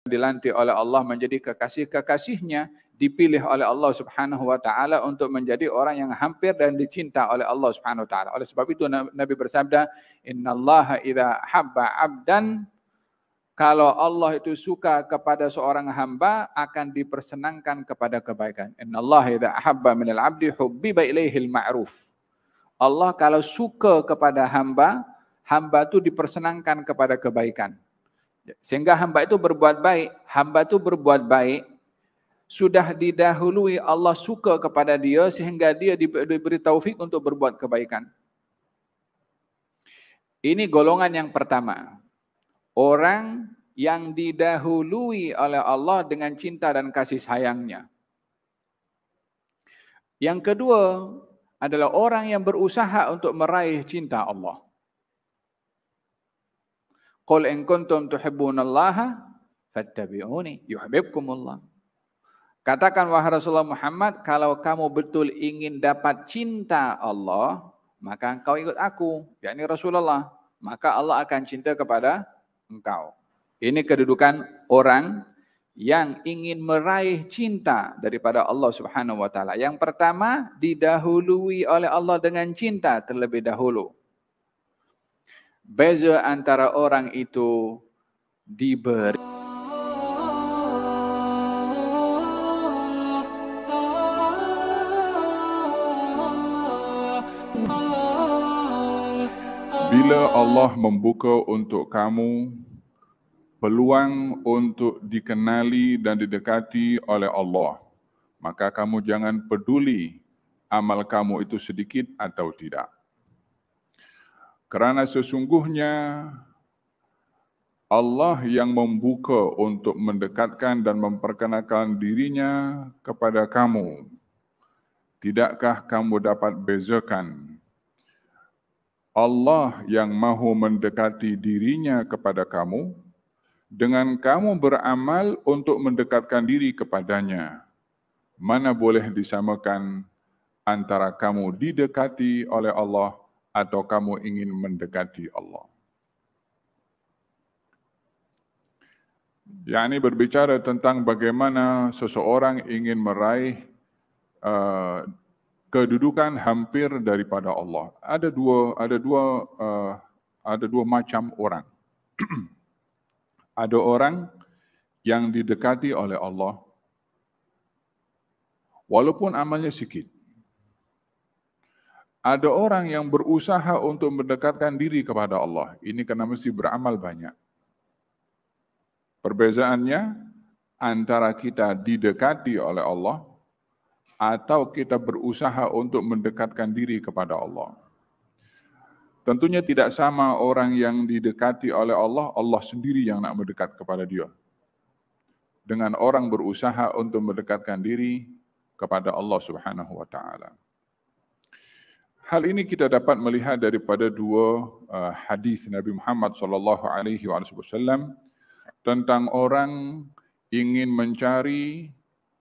dilantik oleh Allah menjadi kekasih-kekasihnya, dipilih oleh Allah Subhanahu wa taala untuk menjadi orang yang hampir dan dicinta oleh Allah Subhanahu wa taala. Oleh sebab itu Nabi bersabda, "Innallaha idza habba 'abdan", kalau Allah itu suka kepada seorang hamba akan dipersenangkan kepada kebaikan. Innallaha idza habba minal 'abdi hubbiba ilaihil ma'ruf. Allah kalau suka kepada hamba, hamba itu dipersenangkan kepada kebaikan. Sehingga hamba itu berbuat baik. Hamba itu berbuat baik, sudah didahului Allah suka kepada dia sehingga dia diberi taufik untuk berbuat kebaikan. Ini golongan yang pertama. Orang yang didahului oleh Allah dengan cinta dan kasih sayangnya. Yang kedua adalah orang yang berusaha untuk meraih cinta Allah. Qul in kuntum tuhibbunallaha fattabi'uni yuhibbukumullah. Katakan wahai Rasulullah Muhammad, kalau kamu betul ingin dapat cinta Allah, maka engkau ikut aku, yakni Rasulullah, maka Allah akan cinta kepada engkau. Ini kedudukan orang yang ingin meraih cinta daripada Allah Subhanahu wa taala. Yang pertama, didahului oleh Allah dengan cinta terlebih dahulu. Beza antara orang itu diberi bila Allah membuka untuk kamu peluang untuk dikenali dan didekati oleh Allah, maka kamu jangan peduli amal kamu itu sedikit atau tidak. Kerana sesungguhnya Allah yang membuka untuk mendekatkan dan memperkenalkan dirinya kepada kamu. Tidakkah kamu dapat bezakan Allah yang mahu mendekati dirinya kepada kamu dengan kamu beramal untuk mendekatkan diri kepadanya? Mana boleh disamakan antara kamu didekati oleh Allah atau kamu ingin mendekati Allah? Yang ini berbicara tentang bagaimana seseorang ingin meraih kedudukan hampir daripada Allah. Ada dua macam orang. Ada orang yang didekati oleh Allah, walaupun amalnya sikit. Ada orang yang berusaha untuk mendekatkan diri kepada Allah. Ini kena mesti beramal banyak. Perbezaannya antara kita didekati oleh Allah atau kita berusaha untuk mendekatkan diri kepada Allah. Tentunya tidak sama orang yang didekati oleh Allah, Allah sendiri yang nak mendekat kepada dia. Dengan orang berusaha untuk mendekatkan diri kepada Allah Subhanahu wa taala. Hal ini kita dapat melihat daripada dua hadis Nabi Muhammad sallallahu alaihi wasallam tentang orang ingin mencari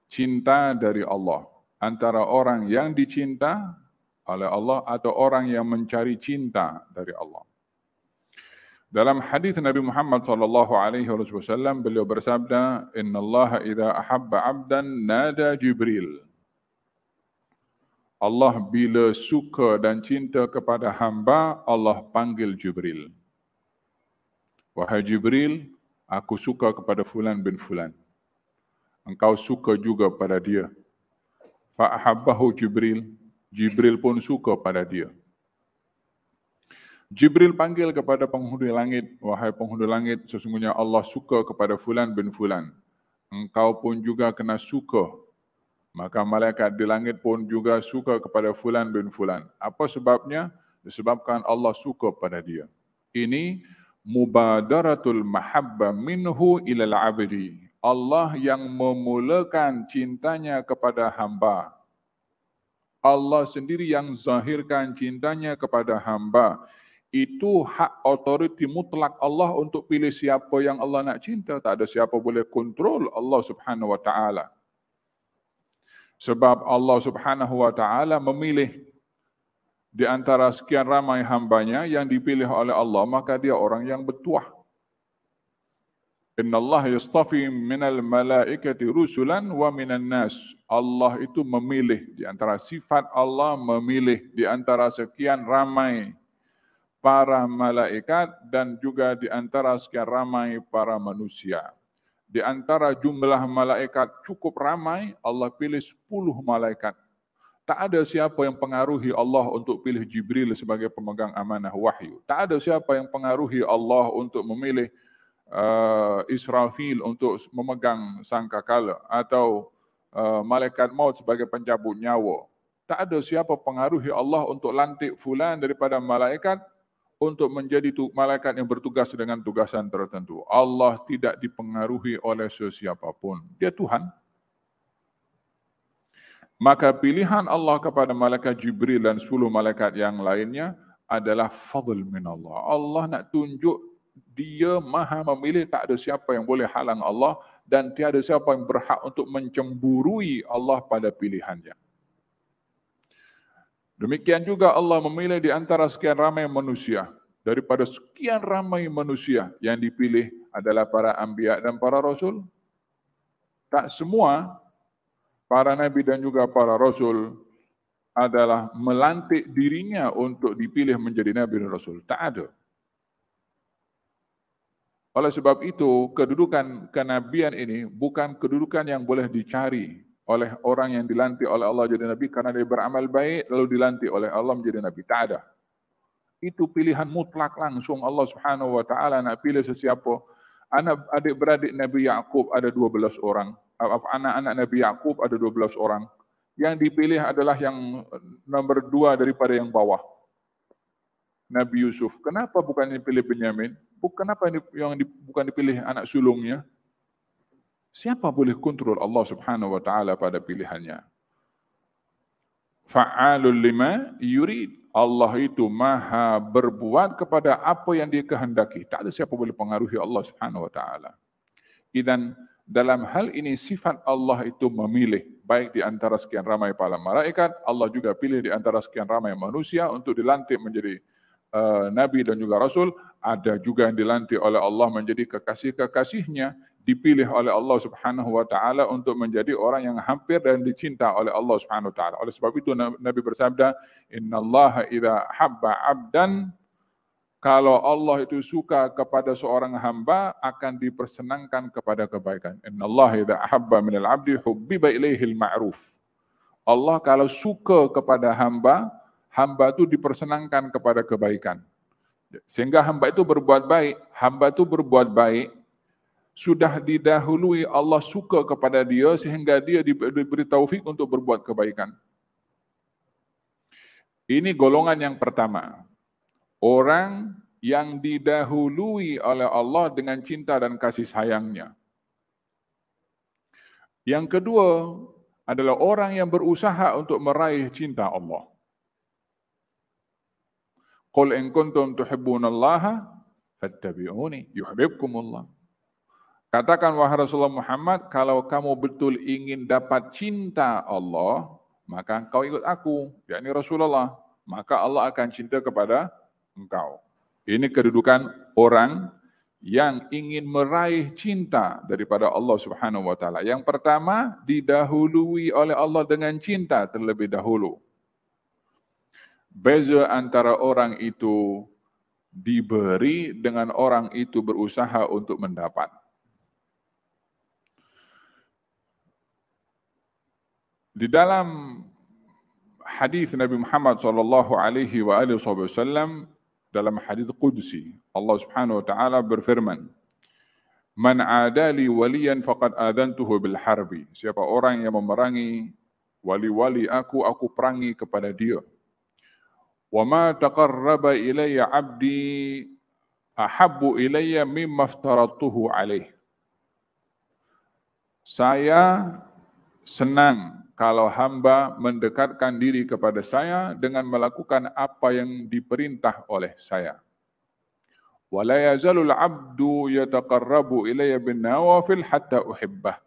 cinta dari Allah, antara orang yang dicinta oleh Allah atau orang yang mencari cinta dari Allah. Dalam hadis Nabi Muhammad sallallahu alaihi wasallam beliau bersabda, "Innallaha idza ahabba 'abdan nada Jibril." Allah bila suka dan cinta kepada hamba, Allah panggil Jibril. Wahai Jibril, aku suka kepada fulan bin fulan. Engkau suka juga pada dia. Fa'ahabbahu Jibril. Jibril pun suka pada dia. Jibril panggil kepada penghuni langit. Wahai penghuni langit, sesungguhnya Allah suka kepada fulan bin fulan. Engkau pun juga kena suka. Maka malaikat di langit pun juga suka kepada fulan bin fulan. Apa sebabnya? Disebabkan Allah suka pada dia. Ini mubadaratul mahabbah minhu ilal abdi. Allah yang memulakan cintanya kepada hamba. Allah sendiri yang zahirkan cintanya kepada hamba. Itu hak otoriti mutlak Allah untuk pilih siapa yang Allah nak cinta. Tak ada siapa boleh kontrol Allah Subhanahu wa taala. Sebab Allah Subhanahu wa taala memilih di antara sekian ramai hambanya yang dipilih oleh Allah, maka dia orang yang bertuah. Innallaha yastafi minal malaikati rusulan wa minan nas. Allah itu memilih, di antara sifat Allah memilih di antara sekian ramai para malaikat dan juga di antara sekian ramai para manusia. Di antara jumlah malaikat cukup ramai, Allah pilih 10 malaikat. Tak ada siapa yang pengaruhi Allah untuk pilih Jibril sebagai pemegang amanah wahyu. Tak ada siapa yang pengaruhi Allah untuk memilih Israfil untuk memegang sangkakala atau malaikat maut sebagai pencabut nyawa. Tak ada siapa pengaruhi Allah untuk lantik fulan daripada malaikat untuk menjadi malaikat yang bertugas dengan tugasan tertentu. Allah tidak dipengaruhi oleh sesiapa pun. Dia Tuhan. Maka pilihan Allah kepada malaikat Jibril dan 10 malaikat yang lainnya adalah fadl min Allah. Allah nak tunjuk Dia maha memilih, tak ada siapa yang boleh halang Allah dan tiada siapa yang berhak untuk mencemburui Allah pada pilihannya. Demikian juga Allah memilih di antara sekian ramai manusia. Daripada sekian ramai manusia yang dipilih adalah para anbiya dan para rasul. Tak semua para nabi dan juga para rasul adalah melantik dirinya untuk dipilih menjadi nabi dan rasul. Tak ada. Oleh sebab itu, kedudukan kenabian ini bukan kedudukan yang boleh dicari oleh orang yang dilantik oleh Allah jadi nabi karena dia beramal baik lalu dilantik oleh Allah menjadi nabi. Tak ada. Itu pilihan mutlak langsung Allah Subhanahu wa taala nak pilih sesiapa. Anak adik-beradik Nabi Yakub ada 12 orang. Anak-anak Nabi Yakub ada 12 orang. Yang dipilih adalah yang nomor 2 daripada yang bawah. Nabi Yusuf. Kenapa bukan dipilih Benyamin? Kenapa bukan dipilih anak sulungnya? Siapa boleh kontrol Allah Subhanahu wa taala pada pilihannya? Fa'alul lima yurid. Allah itu maha berbuat kepada apa yang dia kehendaki. Tak ada siapa boleh pengaruhi Allah Subhanahu wa taala. Dan dalam hal ini sifat Allah itu memilih baik di antara sekian ramai para malaikat, Allah juga pilih di antara sekian ramai manusia untuk dilantik menjadi nabi dan juga rasul. Ada juga yang dilantik oleh Allah menjadi kekasih-kekasihnya, dipilih oleh Allah Subhanahu wa taala untuk menjadi orang yang hampir dan dicinta oleh Allah Subhanahu wa taala. Oleh sebab itu Nabi bersabda, "Innallaha idza habba 'abdan", kalau Allah itu suka kepada seorang hamba akan dipersenangkan kepada kebaikan. "Innallaha idza habba minal 'abdi hubbiba ilaihil ma'ruf". Allah kalau suka kepada hamba, hamba itu dipersenangkan kepada kebaikan. Sehingga hamba itu berbuat baik, sudah didahului Allah suka kepada dia sehingga dia diberi taufik untuk berbuat kebaikan. Ini golongan yang pertama. Orang yang didahului oleh Allah dengan cinta dan kasih sayangnya. Yang kedua adalah orang yang berusaha untuk meraih cinta Allah. Qul in kuntum tuhibbunallaha fattabi'uni yuhibbukumullah. Katakan wahai Rasulullah Muhammad, kalau kamu betul ingin dapat cinta Allah, maka engkau ikut aku, yakni Rasulullah, maka Allah akan cinta kepada engkau. Ini kedudukan orang yang ingin meraih cinta daripada Allah Subhanahu wa taala. Yang pertama, didahului oleh Allah dengan cinta terlebih dahulu. Beza antara orang itu diberi dengan orang itu berusaha untuk mendapat. Di dalam hadis Nabi Muhammad SAW, dalam hadis Qudsi, Allah Subhanahu wa taala berfirman, "Man adali waliyan faqad adantuhu bil harbi." Siapa orang yang memerangi wali-wali aku perangi kepada dia. "Wa ma taqarraba ilayya 'abdi ahabbu ilayya mimma aftaradtuhu alaih." Saya senang kalau hamba mendekatkan diri kepada saya dengan melakukan apa yang diperintah oleh saya. "Wa la yazalul 'abdu yataqarrabu ilayya bin nawafil hatta uhibbah."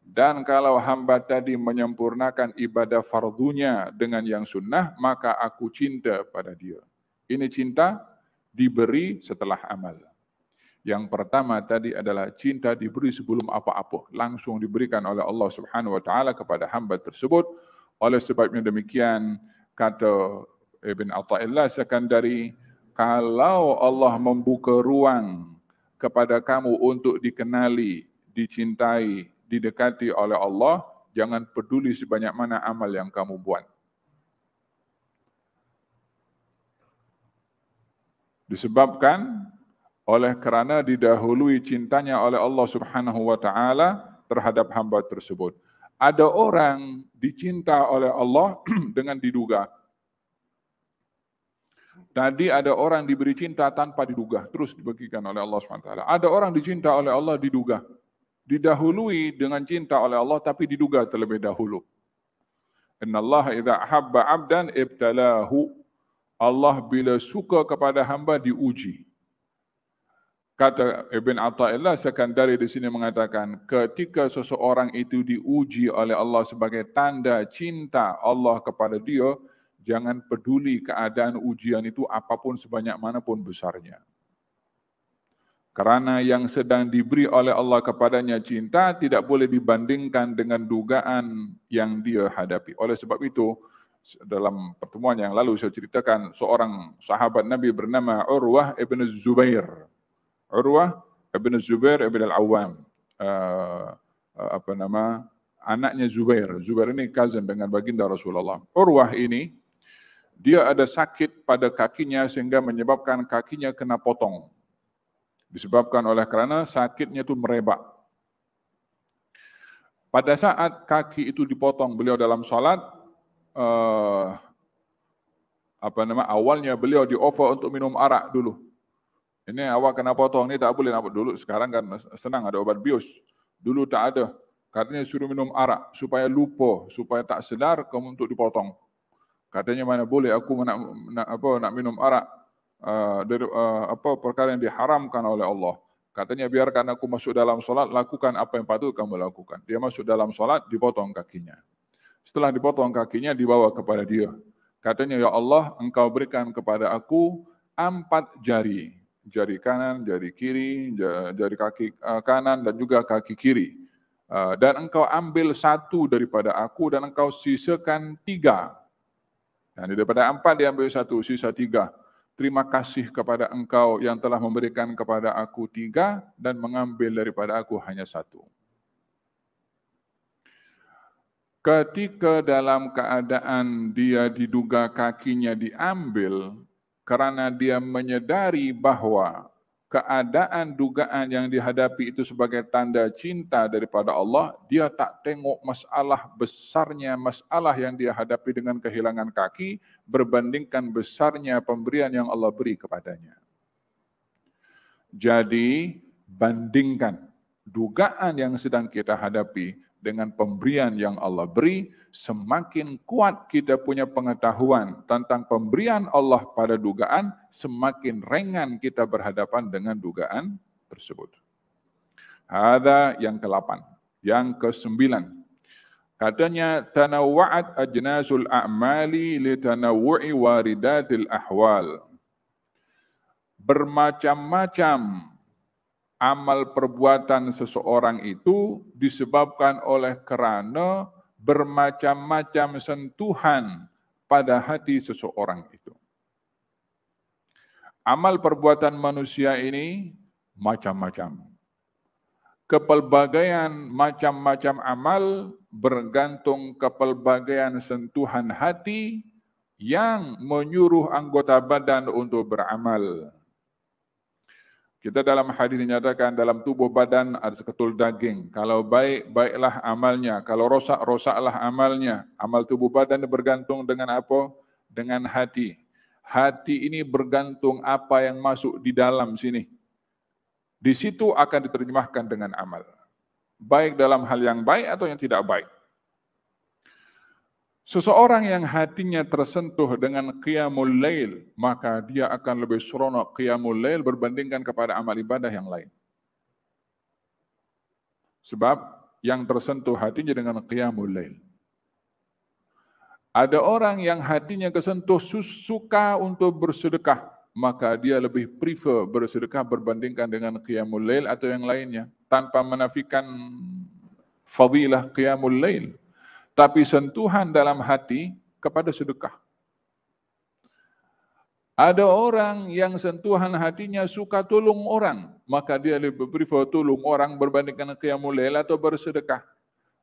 Dan kalau hamba tadi menyempurnakan ibadah fardunya dengan yang sunnah, maka aku cinta pada dia. Ini cinta diberi setelah amal. Yang pertama tadi adalah cinta diberi sebelum apa-apa, langsung diberikan oleh Allah Subhanahu wa taala kepada hamba tersebut. Oleh sebabnya demikian kata Ibn Athaillah Sakandari, kalau Allah membuka ruang kepada kamu untuk dikenali, dicintai, didekati oleh Allah, jangan peduli sebanyak mana amal yang kamu buat. Disebabkan oleh kerana didahului cintanya oleh Allah Subhanahu wa taala terhadap hamba tersebut. Ada orang dicinta oleh Allah dengan diduga. Tadi ada orang diberi cinta tanpa diduga, terus dibagikan oleh Allah Subhanahu wa taala. Ada orang dicinta oleh Allah diduga. Didahului dengan cinta oleh Allah tapi diduga terlebih dahulu. Innallaha idza ahabba 'abdan ibtalahu. Allah bila suka kepada hamba diuji. Kata Ibn Athaillah Sakandari di sini mengatakan, ketika seseorang itu diuji oleh Allah sebagai tanda cinta Allah kepada dia, jangan peduli keadaan ujian itu apapun sebanyak manapun besarnya. Kerana yang sedang diberi oleh Allah kepadanya cinta tidak boleh dibandingkan dengan dugaan yang dia hadapi. Oleh sebab itu, dalam pertemuan yang lalu saya ceritakan seorang sahabat Nabi bernama Urwah ibn Zubair. Urwah ibn Zubair ibn al-Awwam. Anaknya Zubair. Zubair ini cousin dengan baginda Rasulullah. Urwah ini, dia ada sakit pada kakinya sehingga menyebabkan kakinya kena potong. Disebabkan oleh kerana sakitnya itu merebak. Pada saat kaki itu dipotong beliau dalam salat, awalnya beliau di-offer untuk minum arak dulu. Ini awak kena potong, ni tak boleh nak dulu. Sekarang kan senang ada obat bius. Dulu tak ada. Katanya suruh minum arak supaya lupa, supaya tak sedar kamu untuk dipotong. Katanya mana boleh aku nak minum arak dari perkara yang diharamkan oleh Allah. Katanya biarkan aku masuk dalam solat, lakukan apa yang patut kamu lakukan. Dia masuk dalam solat, dipotong kakinya. Setelah dipotong kakinya, dibawa kepada dia. Katanya, ya Allah, engkau berikan kepada aku 4 jari. Jari kanan, jari kiri, jari kaki kanan dan juga kaki kiri. Dan engkau ambil 1 daripada aku dan engkau sisakan 3. Dan daripada 4 diambil 1, sisa 3. Terima kasih kepada engkau yang telah memberikan kepada aku 3 dan mengambil daripada aku hanya 1. Ketika dalam keadaan dia diduga kakinya diambil, kerana dia menyedari bahawa keadaan dugaan yang dihadapi itu sebagai tanda cinta daripada Allah, dia tak tengok masalah besarnya masalah yang dia hadapi dengan kehilangan kaki berbandingkan besarnya pemberian yang Allah beri kepadanya. Jadi, bandingkan dugaan yang sedang kita hadapi dengan pemberian yang Allah beri, semakin kuat kita punya pengetahuan tentang pemberian Allah pada dugaan, semakin ringan kita berhadapan dengan dugaan tersebut. Hadza yang ke-8. Yang ke-9. Katanya, tanawwa'at ajnasul a'mali li tanawwu'i waridatil ahwal. Bermacam-macam amal perbuatan seseorang itu disebabkan oleh kerana bermacam-macam sentuhan pada hati seseorang itu. Amal perbuatan manusia ini macam-macam. Kepelbagaian macam-macam amal bergantung kepelbagaian sentuhan hati yang menyuruh anggota badan untuk beramal. Kita dalam hadis dinyatakan dalam tubuh badan ada seketul daging. Kalau baik, baiklah amalnya. Kalau rosak, rosaklah amalnya. Amal tubuh badan bergantung dengan apa? Dengan hati. Hati ini bergantung apa yang masuk di dalam sini. Di situ akan diterjemahkan dengan amal. Baik dalam hal yang baik atau yang tidak baik. Seseorang yang hatinya tersentuh dengan qiyamul lail, maka dia akan lebih seronok qiyamul lail berbandingkan kepada amal ibadah yang lain. Sebab yang tersentuh hatinya dengan qiyamul lail. Ada orang yang hatinya kesentuh suka untuk bersedekah, maka dia lebih prefer bersedekah berbandingkan dengan qiyamul lail atau yang lainnya, tanpa menafikan fadilah qiyamul lail, tapi sentuhan dalam hati kepada sedekah. Ada orang yang sentuhan hatinya suka tolong orang, maka dia lebih prefer tolong orang berbandingkan qiyamul lail atau bersedekah.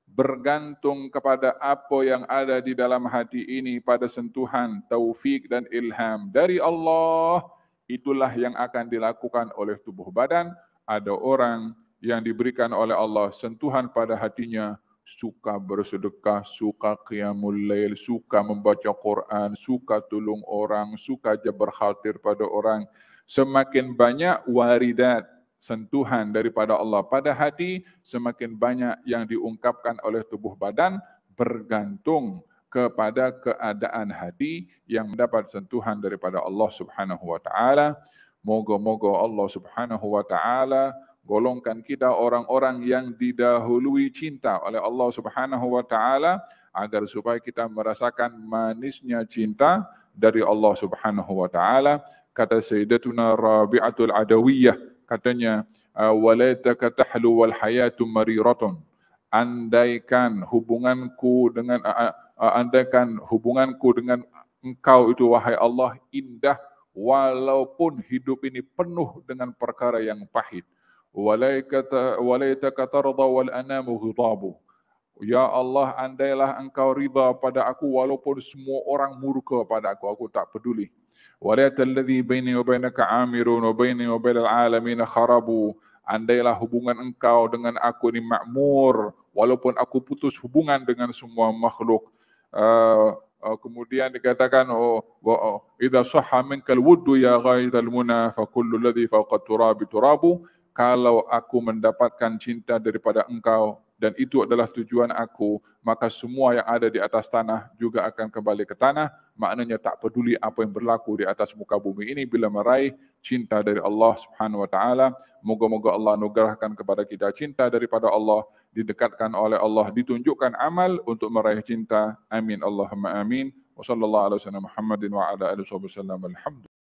Bergantung kepada apa yang ada di dalam hati ini pada sentuhan, taufik dan ilham dari Allah, itulah yang akan dilakukan oleh tubuh badan. Ada orang yang diberikan oleh Allah sentuhan pada hatinya, suka bersedekah, suka qiyamul lail, suka membaca Quran, suka tolong orang, suka aja berkhatir pada orang. Semakin banyak waridat, sentuhan daripada Allah pada hati, semakin banyak yang diungkapkan oleh tubuh badan, bergantung kepada keadaan hati yang mendapat sentuhan daripada Allah Subhanahu wa taala. Moga-moga Allah Subhanahu wa taala golongkan kita orang-orang yang didahului cinta oleh Allah Subhanahu wa taala, agar supaya kita merasakan manisnya cinta dari Allah Subhanahu wa taala. Kata Sayyidatuna Rabi'atul Adawiyah, katanya, walaitaka tahlu wal hayatu mariratun. Andaikan hubunganku dengan engkau itu wahai Allah indah, walaupun hidup ini penuh dengan perkara yang pahit. Walaitaka tarda wal anamu ghadabu. Ya Allah, andailah engkau ridha pada aku walaupun semua orang murka pada aku tak peduli. Walaita alladhi baini wa bainaka amirun wa baini wa bainal alamin kharabu. Andailah hubungan engkau dengan aku ini makmur walaupun aku putus hubungan dengan semua makhluk. Kemudian dikatakan, idza sahha minkal wuddu ya ghaidal muna fa kullu alladhi fawqa turabi turabu. Kalau aku mendapatkan cinta daripada engkau dan itu adalah tujuan aku, maka semua yang ada di atas tanah juga akan kembali ke tanah. Maknanya tak peduli apa yang berlaku di atas muka bumi ini bila meraih cinta dari Allah Subhanahu wa taala. Moga-moga Allah anugerahkan kepada kita cinta daripada Allah, didekatkan oleh Allah, ditunjukkan amal untuk meraih cinta. Amin Allahumma amin. Wa sallallahu alaihi wasallam Muhammadin wa ala alihi wasallam. Alhamdulillah.